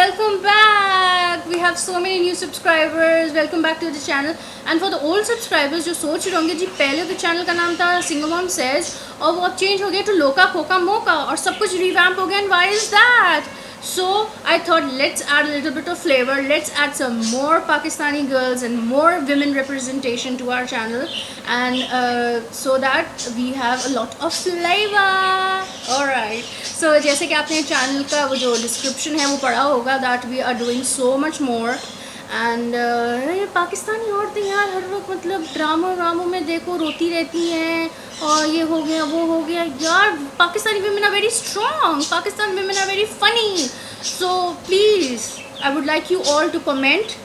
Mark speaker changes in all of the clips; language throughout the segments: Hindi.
Speaker 1: welcome back. We have so many new subscribers. Welcome back to the channel. And for the old subscribers जो सोच रहे होंगे जी पहले तो चैनल का नाम था Single Mom Says और वो अब चेंज हो गया to लोका खोका मोका और सब कुछ रिवैम्प हो गया. And why is that? So I thought let's add a little bit of flavor. Let's add some more Pakistani girls and more women representation to our channel, and so that we have a lot of flavor. Alright. So जैसे कि आपने चैनल का वो जो डिस्क्रिप्शन है वो पढ़ा होगा that we are doing so much more. And ये पाकिस्तानी औरतें यार हर वक्त मतलब ड्रामों में देखो रोती रहती हैं और ये हो गया वो हो गया. यार Pakistani women are very strong. Pakistani women are very funny. So please, I would like you all to comment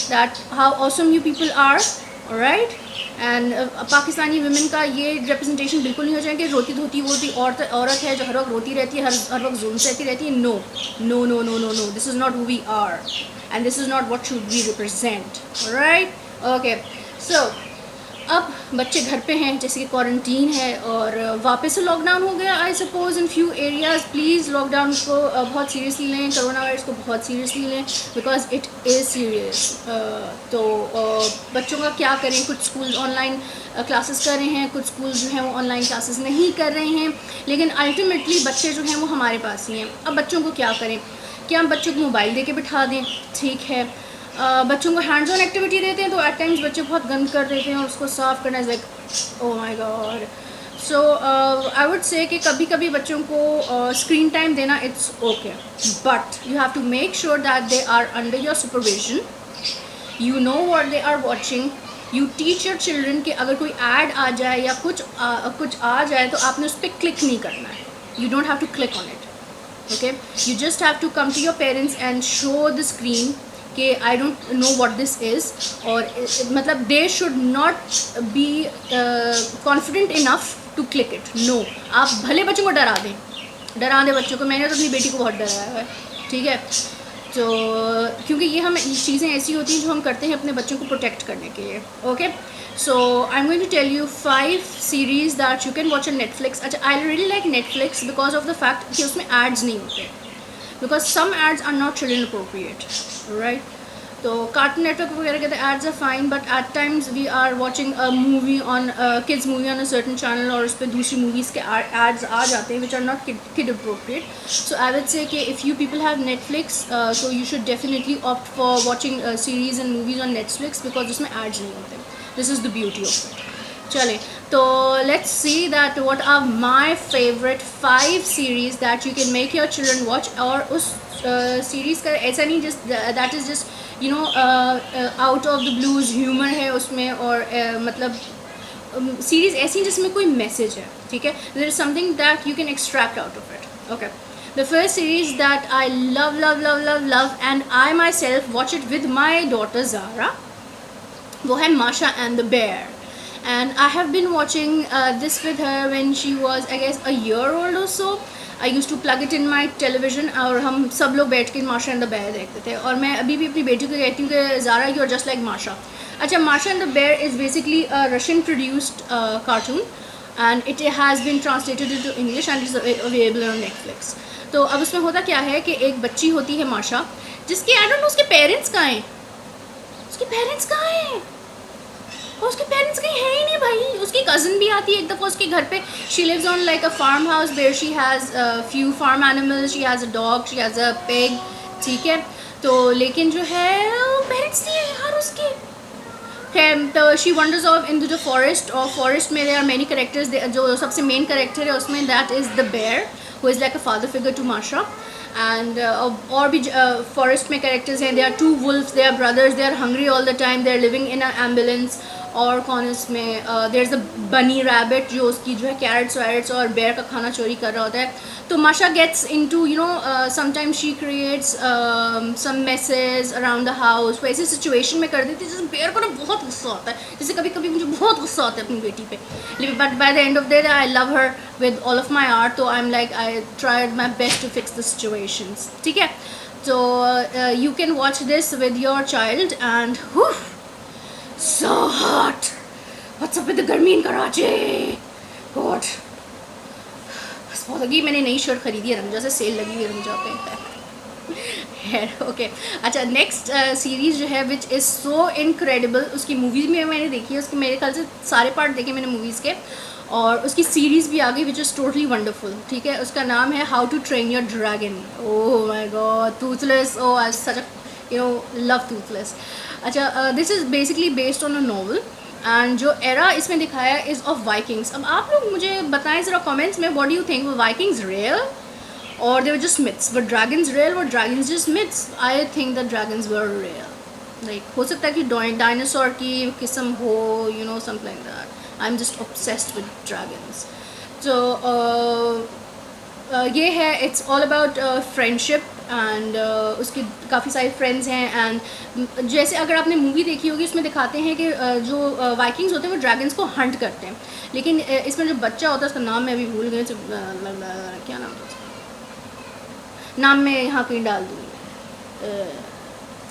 Speaker 1: that how awesome you people are. Alright. And Pakistani women का ये रिप्रेजेंटेशन बिल्कुल नहीं हो जाए कि रोती धोती वो भी औरत है जो हर वक्त रोती रहती है, हर वक्त जुल्म सहती रहती है. No no no no no no, this is not who we are and this is not what should we represent. Alright. Okay. So अब बच्चे घर पे हैं जैसे कि क्वारंटीन है और वापस से लॉकडाउन हो गया. I suppose in few areas. Please lockdown को बहुत सीरियसली लें, कोरोना वायरस को बहुत सीरियसली लें बिकॉज इट इज़ सीरियस. तो बच्चों का क्या करें. कुछ स्कूल ऑनलाइन क्लासेस कर रहे हैं, कुछ स्कूल जो हैं वो ऑनलाइन क्लासेस नहीं कर रहे हैं, लेकिन अल्टीमेटली बच्चे जो हैं वो हमारे पास ही हैं. अब बच्चों को क्या करें. क्या हम बच्चों को मोबाइल दे के बिठा दें? ठीक है. बच्चों को हैंड्स ऑन एक्टिविटी देते हैं तो एट टाइम्स बच्चे बहुत गंद कर देते हैं और उसको साफ़ करना is like oh my god. So I would say कि कभी कभी बच्चों को स्क्रीन टाइम देना it's okay, but you have to make sure that they are under your supervision. You know what they are watching. You teach your children कि अगर कोई ऐड आ जाए या कुछ आ जाए तो आपने उस पर क्लिक नहीं करना है. You don't have to click on it. Okay, you just have to come to your parents and show the screen कि I don't know what this is, और मतलब they should not be confident enough to click it. No, आप भले बच्चों को डरा दें बच्चों को. मैंने तो अपनी बेटी को बहुत डराया है. ठीक है. तो क्योंकि ये चीज़ें ऐसी होती हैं जो हम करते हैं अपने बच्चों को प्रोटेक्ट करने के लिए. Okay. So I'm going to tell you 5 series that you can watch on Netflix. अच्छा, I really like Netflix because of the fact कि उसमें ads नहीं होते. Because some ads are not children appropriate, right? तो कार्टून नेटवर्क वगैरह के ads are fine, but at times we are watching a movie on kids movie on a certain channel और उस पर दूसरी movies के ads आ जाते हैं which are not kid appropriate. So I would say कि if you people have Netflix, so you should definitely opt for watching series and movies on Netflix because उसमें ads नहीं होते. This is the beauty of it. चले तो let's see that what are my favorite 5 series that you can make your children watch. और उस series का ऐसा नहीं just that is just you know out of the blues humor है उसमें और मतलब series ऐसी जिसमें कोई message है. ठीक है. There is something that you can extract out of it. Okay. The first series that I love and I myself watch it with my daughter Zara, वो है Masha and the Bear. And I have been watching this with her when she was I guess a year old or so. I used to plug it in my television और हम सब लोग बैठ के Masha and the Bear देखते थे. और मैं अभी भी अपनी बेटी को कहती हूँ कि Zara you are just like Masha. अच्छा, Masha and the Bear is basically a Russian produced cartoon and it has been translated into English and is available on Netflix. तो अब उसमें होता क्या है कि एक बच्ची होती है Masha जिसकी I don't know उसके पेरेंट्स कहाँ हैं. उसके पेरेंट्स कहाँ हैं? उसके पेरेंट्स कहीं है ही नहीं भाई. उसकी कज़न भी आती है एक दफ़ा उसके घर पे. She lives on like a farm house where she has few farm animals. She has a dog, she has a pig. ठीक है. तो लेकिन जो है पेरेंट्स नहीं है यार उसके. खैर तो she wanders off in the forest और फॉरेस्ट में देयर आर मेनी कैरेक्टर्स. जो सबसे मेन कैरेक्टर है उसमें that is the bear who is like a father figure to Masha. And और भी फॉरेस्ट में कैरेक्टर्स हैं. They are 2 wolves, they are brothers, they are hungry all the time, they are living in a ambulance. और कौन इसमें देयर इज़ अ बनी रैबिट जो उसकी जो है कैरेट्स वैरेट्स और बेयर का खाना चोरी कर रहा होता है. तो Masha gets into you know sometimes she creates some message around the house. वो ऐसी सिचुएशन में कर देती है जैसे बेयर को ना बहुत गुस्सा आता है. जैसे कभी कभी मुझे बहुत गुस्सा आता है अपनी बेटी पे, but by the end of the day I love her with all of my art. तो I am like I tried my best to fix the situations. ठीक है. तो you can watch this with your child and so hot. What's up with the गर्मी in Karachi? God. बस बहुत लगी. मैंने नई शर्ट खरीदी है रमजा से. सेल लगी हुई है रमजा पे. खैर ओके। अच्छा, नेक्स्ट सीरीज़ जो है विच इज़ सो इनक्रेडिबल, उसकी मूवीज़ भी मैंने देखी है, उसके मेरे ख्याल से सारे पार्ट देखे मैंने मूवीज़ के, और उसकी सीरीज़ भी आ गई विच इज़ टोटली वंडरफुल। ठीक है, उसका नाम है how to train your dragon. Oh my god, Toothless, oh I such a love Toothless. अच्छा, this is basically based on a novel, and जो एरा इसमें दिखाया इज़ ऑफ वाइकिंग्स। अब आप लोग मुझे बताएं ज़रा कमेंट्स में, व्हाट डू यू थिंक, वो Vikings real or they were just myths? Were dragons real? Were dragons just myths? I think the dragons were real. Like हो सकता है कि dinosaur की किस्म हो, you know, something like that. I'm just obsessed with dragons. So ये है, it's all about friendship and उसके काफ़ी सारे फ्रेंड्स हैं, एंड जैसे अगर आपने मूवी देखी होगी उसमें दिखाते हैं कि जो वाइकिंग्स होते हैं वो ड्रैगन्स को हंट करते हैं, लेकिन इसमें जो बच्चा होता है उसका नाम मैं अभी भूल गई, क्या नाम था उसका, नाम मैं यहाँ कहीं डाल दूँगी,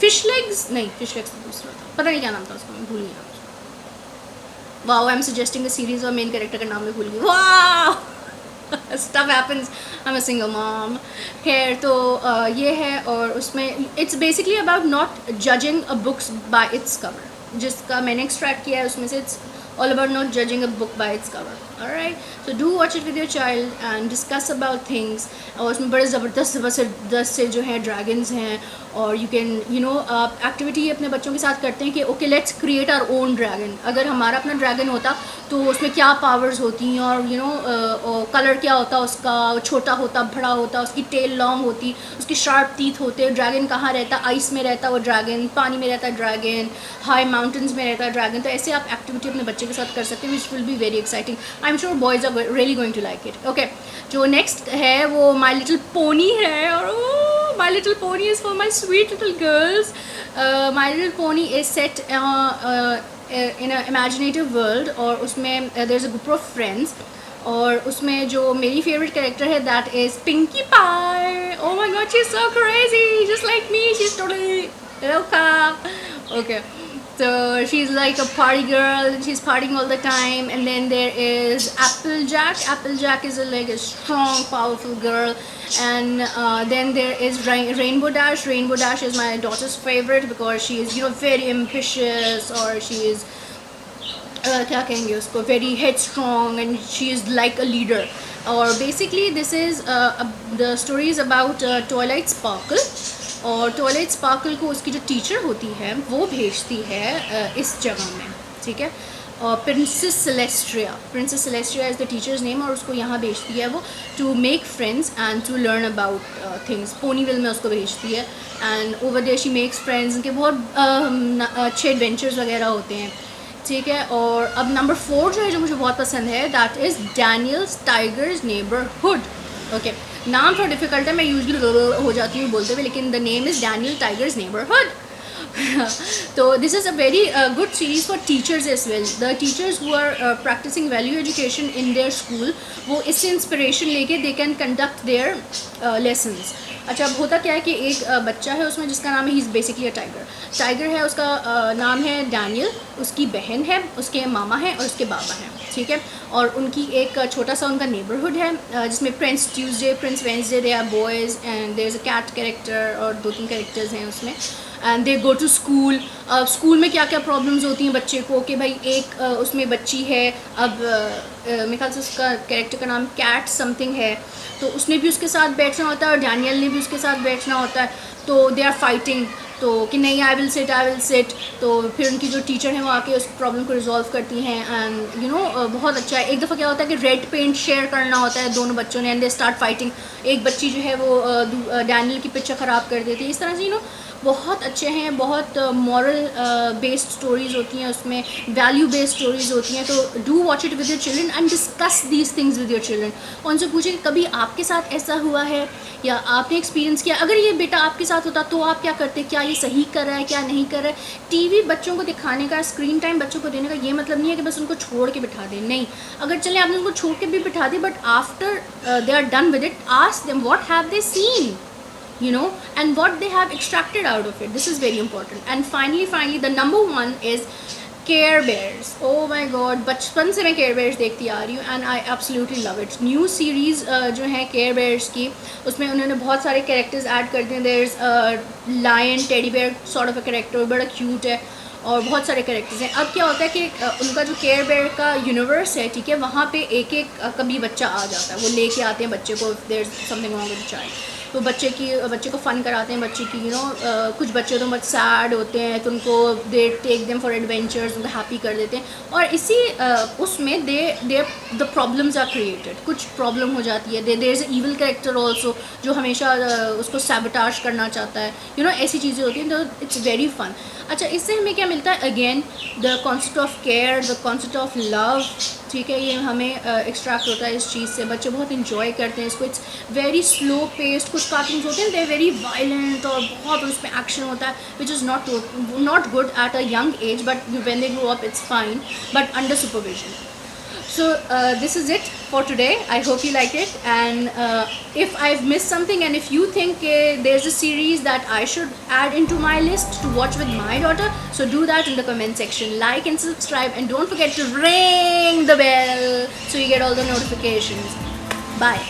Speaker 1: फिश लेग्स, नहीं फिश लेग्स तो दूसरा था, पता नहीं क्या नाम था उसका, मैं भूल गई नाम उसका। Wow, I am suggesting a series और मेन कैरेक्टर का नाम मैं भूल गई। Wow, stuff happens, I am a single mom. खैर तो ये है, और उसमें it's basically about not judging a books bye its cover, जिसका मैंने एक्सट्रैक्ट किया है उसमें से, it's all about not judging a book by its cover. Alright, so do watch it with your child and discuss about things. और उसमें बड़े ज़बरदस्त से जो हैं ड्रैगन्स हैं, और यू कैन आप एक्टिविटी अपने बच्चों के साथ करते हैं कि okay let's create our own dragon. अगर हमारा अपना ड्रैगन होता तो उसमें क्या पावर्स होती, और कलर क्या होता उसका, छोटा होता, बड़ा होता, उसकी टेल लॉन्ग होती, उसकी शार्प टीथ होते, ड्रैगन कहाँ रहता, आइस में रहता वो ड्रैगन, पानी में रहता ड्रैगन, हाई माउंटेन्स में रहता ड्रैगन। तो ऐसे आप एक्टिविटी अपने बच्चे के साथ कर सकते हैं, which will be very exciting. I am sure boys are really going to like it. Okay, जो नेक्स्ट है वो माई लिटिल पोनी है, और my little pony is for my sweet little girls. My little pony is set in a imaginative world, और उसमें there is a group of friends, और उसमें जो मेरी फेवरेट कैरेक्टर है that is Pinkie Pie. Oh my god, she is so crazy, just like me, she is totally लोका। Okay, so she's like a party girl, and she's partying all the time. And then there is Applejack. Applejack is like a strong, powerful girl. And then there is Rainbow Dash. Rainbow Dash is my daughter's favorite because she is very ambitious, or she is क्या कहेंगे उसको, very headstrong, and she is like a leader. और basically this is the story is about Twilight Sparkle. और ट्वाइलाइट स्पार्कल को उसकी जो टीचर होती है वो भेजती है इस जगह में, ठीक है, और princess Celestria is the teachers name, और उसको यहाँ भेजती है वो to make friends and to learn about things. Ponyville में उसको भेजती है, and over there she makes friends, उनके बहुत अच्छे एडवेंचर्स वगैरह होते हैं, ठीक है। और अब नंबर 4 जो है, जो मुझे बहुत पसंद है, that is Daniels tigers neighbourhood. Okay, नाम थोड़ा डिफिकल्ट है, मैं यूजली हो जाती हूँ बोलते हुए, लेकिन the name is Daniel Tiger's neighbourhood. तो this is a very good series for teachers as well. The teachers who are practising value education in their school, वो इससे इंस्पिरेशन लेके they can conduct their lessons. अच्छा, अब होता क्या है कि एक बच्चा है उसमें जिसका नाम है, he is basically a tiger है, उसका नाम है डैनियल, उसकी बहन है, उसके मामा हैं और उसके बाबा हैं, ठीक है। और उनकी एक छोटा सा उनका नेबरहुड है जिसमें prince Tuesday, prince Wednesday, they are boys, and there is a cat character, और 2-3 कैरेक्टर्स हैं उसमें, and they go to school. School में क्या क्या प्रॉब्लम्स होती हैं बच्चे को, कि भाई एक उसमें बच्ची है, अब मेरे ख्याल से उसका कैरेक्टर का नाम कैट समथिंग है, तो उसने भी उसके साथ बैठना होता है और डैनियल ने भी उसके साथ बैठना होता है, तो दे आर फाइटिंग, तो कि नहीं आई विल सिट। तो फिर उनकी जो टीचर हैं वो आके उस प्रॉब्लम को रिजॉल्व करती हैं, एंड बहुत अच्छा है। एक दफ़ा क्या होता है कि रेड पेंट शेयर करना होता है दोनों बच्चों ने, एंड दे स्टार्ट फाइटिंग। एक बच्ची जो है वो डैनियल की पिक्चर ख़राब कर देती है। इस तरह से बहुत अच्छे हैं, बहुत मॉरल बेस्ड स्टोरीज़ होती हैं उसमें, वैल्यू बेस्ड स्टोरीज़ होती हैं। तो do watch it with your children and discuss these things with your children. उनसे पूछें कि कभी आपके साथ ऐसा हुआ है या आपने एक्सपीरियंस किया, अगर ये बेटा आपके साथ होता तो आप क्या करते, क्या ये सही कर रहा है, क्या नहीं कर रहा है। टीवी बच्चों को दिखाने का, स्क्रीन टाइम बच्चों को देने का ये मतलब नहीं है कि बस उनको छोड़ के बिठा दें, नहीं। अगर चले आपने उनको छोड़ के भी बिठा दी, but after they are done with it, ask them what have they seen, and what they have extracted out of it. This is very important. And finally the number one is care bears, oh my god, बचपन से मैं केयर बेयर्स देखती आ रही हूँ and I absolutely love it. New series जो है केयर बेयर्स की, उसमें उन्होंने बहुत सारे कैरेक्टर्स ऐड कर दिए। There is lion, teddy bear sort of a character, बड़ा क्यूट है, और बहुत सारे कैरेक्टर्स हैं। अब क्या होता है कि उनका जो केयर बेयर का यूनिवर्स है, ठीक है, वहाँ पे एक एक कभी बच्चा आ जाता है, वो लेके आते हैं बच्चे को, there is something wrong with child, तो बच्चे को फ़न कराते हैं, बच्चे की कुछ बच्चे तो बहुत सैड होते हैं, तो उनको they take them for adventures, उनको हैप्पी कर देते हैं। और इसी उसमें they the problems are created, कुछ प्रॉब्लम हो जाती है, there is evil character also जो हमेशा उसको सैबोटाज करना चाहता है, ऐसी चीज़ें होती हैं, तो इट्स वेरी फन। अच्छा, इससे हमें क्या मिलता है? Again the concept of care, the concept of love, ठीक है, ये हमें एक्सट्रैक्ट होता है इस चीज़ से। बच्चे बहुत इंजॉय करते हैं इसको। It's very slow paced. कुछ कार्टून्स होते हैं दे वेरी वायलेंट और बहुत उसमें एक्शन होता है, which is not good at a young age, but when they grow up it's fine, but under supervision. So this is it for today. I hope you liked it, and if I've missed something, and if you think there's a series that I should add into my list to watch with my daughter, so do that in the comment section. Like and subscribe, and don't forget to ring the bell so you get all the notifications. Bye.